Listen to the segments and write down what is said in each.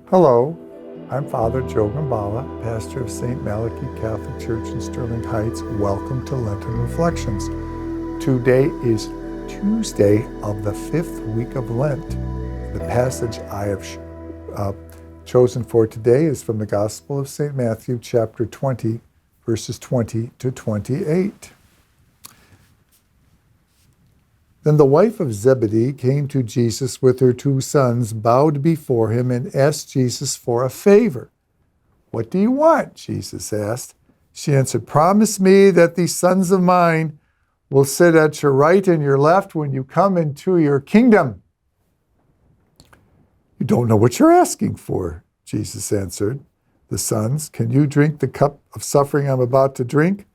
Hello, I'm Father Joe Gambala, pastor of St. Malachy Catholic Church in Sterling Heights. Welcome to Lenten Reflections. Today is Tuesday of the 5th week of Lent. The passage I have chosen for today is from the Gospel of St. Mathew, chapter 20, verses 20 to 28. Then the wife of Zebedee came to Jesus with her 2 sons, bowed before him, and asked Jesus for a favor. "What do you want?" Jesus asked. She answered, "Promise me that these sons of mine will sit at your right and your left when you come into your kingdom." "You don't know what you're asking for," Jesus answered. The sons, "Can you drink the cup of suffering I'm about to drink?"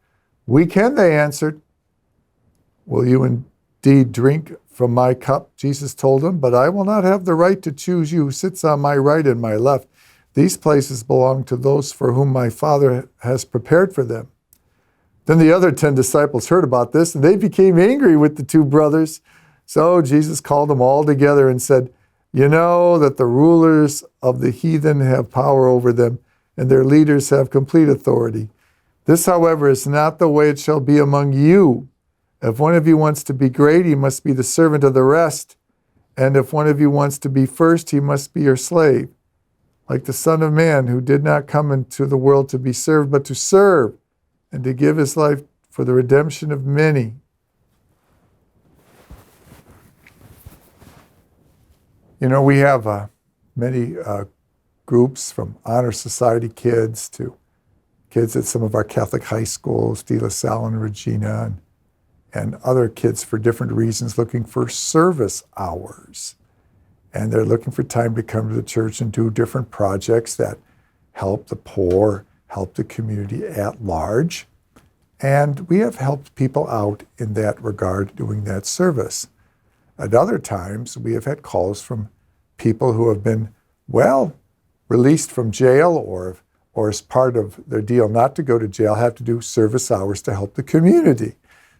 "We can," they answered. "Will you indeed drink from my cup?" Jesus told them, "but I will not have the right to choose you who sits on my right and my left. These places belong to those for whom my Father has prepared for them." Then the other 10 disciples heard about this, and they became angry with the 2 brothers. So Jesus called them all together and said, "You know that the rulers of the heathen have power over them, and their leaders have complete authority. This, however, is not the way it shall be among you. If one of you wants to be great, he must be the servant of the rest. And if one of you wants to be first, he must be your slave. Like the Son of Man, who did not come into the world to be served, but to serve, and to give his life for the redemption of many." You know, we have many groups, from Honor Society kids to kids at some of our Catholic high schools, De La Salle and Regina, and other kids for different reasons looking for service hours. And they're looking for time to come to the church and do different projects that help the poor, help the community at large. And we have helped people out in that regard doing that service. At other times, we have had calls from people who have been, released from jail or as part of their deal not to go to jail, have to do service hours to help the community.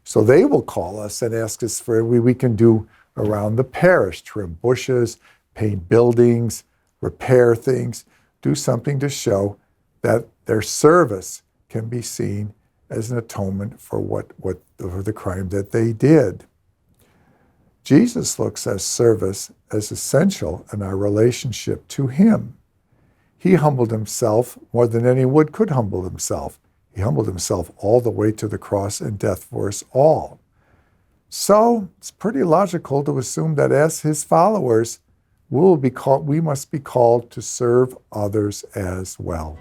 So they will call us and ask us for what we can do around the parish, trim bushes, paint buildings, repair things, do something to show that their service can be seen as an atonement for the crime that they did. Jesus looks at service as essential in our relationship to him. He humbled himself more than anyone could humble himself. He humbled himself all the way to the cross and death for us all. So it's pretty logical to assume that as his followers, we must be called to serve others as well.